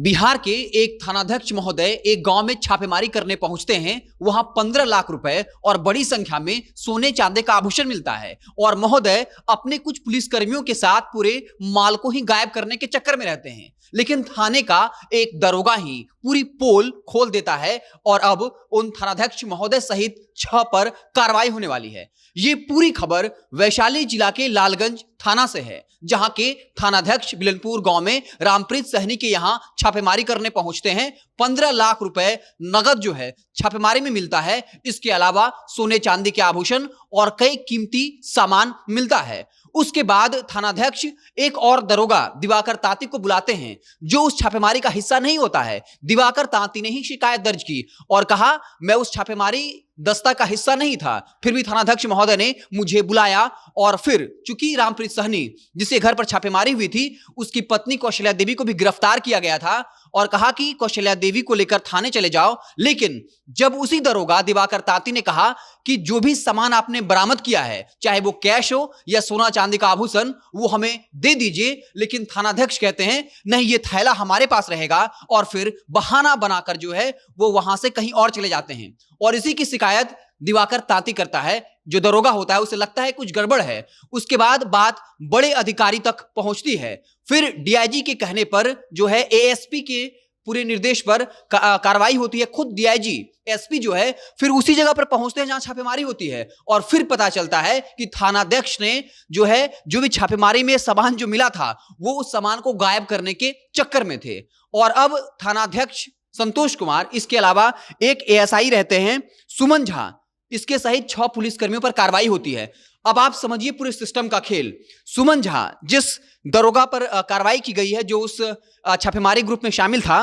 बिहार के एक थानाध्यक्ष महोदय एक गांव में छापेमारी करने पहुंचते हैं। वहां 15 लाख रुपए और बड़ी संख्या में सोने चांदी का आभूषण मिलता है और महोदय अपने कुछ पुलिसकर्मियों के साथ पूरे माल को ही गायब करने के चक्कर में रहते हैं। लेकिन थाने का एक दरोगा ही पूरी पोल खोल देता है और अब उन थानाध्यक्ष महोदय सहित 6 पर कार्रवाई होने वाली है। ये पूरी खबर वैशाली जिला के लालगंज थाना से है, जहां के थानाध्यक्ष बिलनपुर गांव में रामप्रीत सहनी के यहां छापेमारी करने पहुंचते हैं। 15 लाख रुपए नगद जो है छापेमारी में मिलता है। इसके अलावा सोने चांदी के आभूषण और कई कीमती सामान मिलता है। उसके बाद थानाध्यक्ष एक और दरोगा दिवाकर तांती को बुलाते हैं, जो उस छापेमारी का हिस्सा नहीं होता है। दिवाकर तांती ने ही शिकायत दर्ज की और कहा, मैं उस छापेमारी दस्ता का हिस्सा नहीं था, फिर भी थानाध्यक्ष महोदय ने मुझे बुलाया और फिर चूंकि रामप्रीत सहनी जिसके घर पर छापेमारी हुई थी, उसकी पत्नी कौशल्या देवी को भी गिरफ्तार किया गया था और कहा कि कौशल्या देवी को लेकर थाने चले जाओ। लेकिन जब उसी दरोगा दिवाकर तांती ने कहा कि जो भी सामान आपने बरामद किया है, चाहे वो कैश हो या सोना चांदी का आभूषण, वो हमें दे दीजिए। लेकिन थानाध्यक्ष कहते हैं नहीं, ये थैला हमारे पास रहेगा और फिर बहाना बनाकर जो है वो वहां से कहीं और चले जाते हैं। और इसी की शिकायत दिवाकर तांती करता है। जो दरोगा होता है उसे लगता है कुछ गड़बड़ है। उसके बाद बात बड़े अधिकारी तक पहुंचती है। फिर डीआईजी के कहने पर जो है एएसपी के पूरे निर्देश पर कार्रवाई होती है। खुद डीआईजी एसपी जो है फिर उसी जगह पर पहुंचते हैं जहां छापेमारी होती है और फिर पता चलता है कि थानाध्यक्ष ने जो भी छापेमारी में सामान जो मिला था वो उस सामान को गायब करने के चक्कर में थे। और अब थानाध्यक्ष संतोष कुमार, इसके अलावा एक एएसआई रहते हैं सुमन झा, इसके सहित 6 पुलिसकर्मियों पर कार्रवाई होती है। अब आप समझिए पूरे सिस्टम का खेल। सुमन झा जिस दरोगा पर कार्रवाई की गई है, जो उस छापेमारी ग्रुप में शामिल था,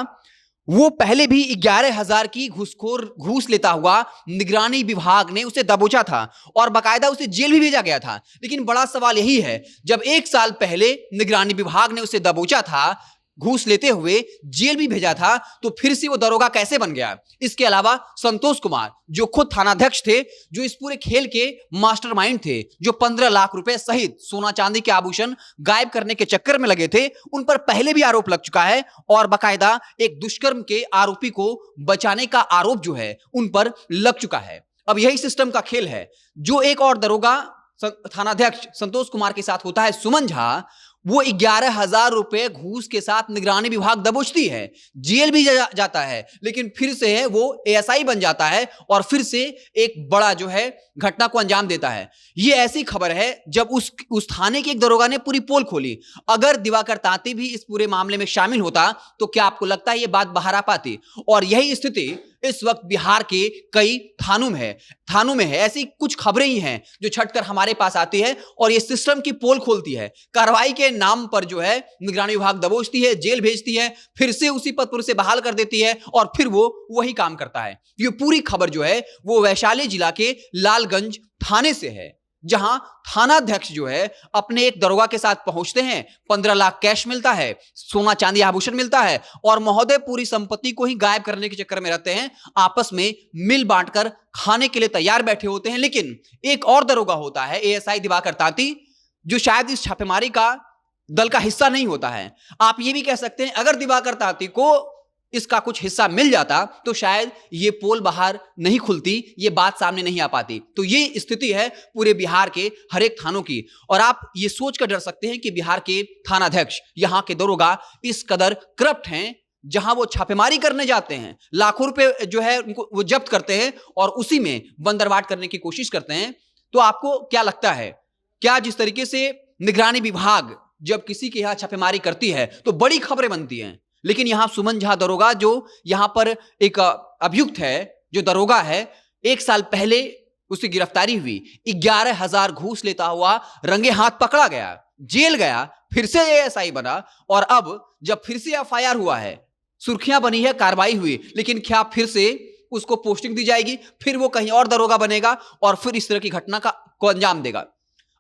वो पहले भी 11,000 की घूस लेता हुआ निगरानी विभाग ने उसे दबोचा था और बाकायदा उसे जेल भी भेजा गया था। लेकिन बड़ा सवाल यही है, जब 1 साल पहले निगरानी विभाग ने उसे दबोचा था, घूस लेते हुए जेल भी भेजा था, तो फिर से वो दरोगा कैसे बन गया? इसके अलावा संतोष कुमार जो खुद थानाध्यक्ष थे, जो इस पूरे खेल के मास्टरमाइंड थे, जो 15 लाख रुपए सहित सोना चांदी के आभूषण गायब करने के चक्कर में लगे थे, उन पर पहले भी आरोप लग चुका है और बाकायदा एक दुष्कर्म के आरोपी को बचाने का आरोप जो है उन पर लग चुका है। अब यही सिस्टम का खेल है। जो एक और दरोगा थानाध्यक्ष संतोष कुमार के साथ होता है, सुमन झा, वो 11,000 रुपए घूस के साथ निगरानी विभाग दबोचती है, जेल भी जाता है, लेकिन फिर से है वो एएसआई बन जाता है और फिर से एक बड़ा जो है घटना को अंजाम देता है। ये ऐसी खबर है जब उस थाने के एक दरोगा ने पूरी पोल खोली। अगर दिवाकर तांती भी इस पूरे मामले में शामिल होता तो क्या आपको लगता है ये बात बाहर आ पाती? और यही स्थिति इस वक्त बिहार के कई थानों में है। ऐसी कुछ खबरें ही हैं जो छटकर हमारे पास आती है और ये सिस्टम की पोल खोलती है। कार्रवाई के नाम पर जो है निगरानी विभाग दबोचती है, जेल भेजती है, फिर से उसी पद पर उसे बहाल कर देती है और फिर वो वही काम करता है। ये पूरी खबर जो है वो वैशाली जिला के लालगंज थाने से है, जहां थानाध्यक्ष जो है अपने एक दरोगा के साथ पहुंचते हैं। 15 लाख कैश मिलता है, सोना चांदी आभूषण मिलता है और महोदय पूरी संपत्ति को ही गायब करने के चक्कर में रहते हैं। आपस में मिल बांटकर खाने के लिए तैयार बैठे होते हैं। लेकिन एक और दरोगा होता है एएसआई दिवाकर तांती, जो शायद इस छापेमारी का दल का हिस्सा नहीं होता है। आप ये भी कह सकते हैं अगर दिवाकर तांती को इसका कुछ हिस्सा मिल जाता तो शायद ये पोल बाहर नहीं खुलती, ये बात सामने नहीं आ पाती। तो ये स्थिति है पूरे बिहार के हर एक थानों की। और आप ये सोच कर डर सकते हैं कि बिहार के थानाध्यक्ष, यहाँ के दरोगा इस कदर करप्ट हैं, जहां वो छापेमारी करने जाते हैं, लाखों रुपए जो है उनको वो जब्त करते हैं और उसी में बंदरवाट करने की कोशिश करते हैं। तो आपको क्या लगता है, क्या जिस तरीके से निगरानी विभाग जब किसी के यहाँ छापेमारी करती है तो बड़ी खबरें बनती हैं, लेकिन यहां सुमन झा दरोगा जो यहां पर एक अभियुक्त है, जो दरोगा है, 1 साल पहले उसकी गिरफ्तारी हुई, 11,000 घूस लेता हुआ रंगे हाथ पकड़ा गया, जेल गया, फिर से एएसआई बना और अब जब फिर से एफआईआर हुआ है, सुर्खियां बनी है, कार्रवाई हुई, लेकिन क्या फिर से उसको पोस्टिंग दी जाएगी? फिर वो कहीं और दरोगा बनेगा और फिर इस तरह की घटना को अंजाम देगा?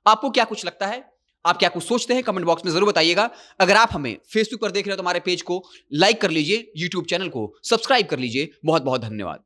आपको क्या कुछ लगता है? आप क्या कुछ सोचते हैं? कमेंट बॉक्स में जरूर बताइएगा। अगर आप हमें फेसबुक पर देख रहे हो तो हमारे पेज को लाइक कर लीजिए, यूट्यूब चैनल को सब्सक्राइब कर लीजिए। बहुत बहुत धन्यवाद।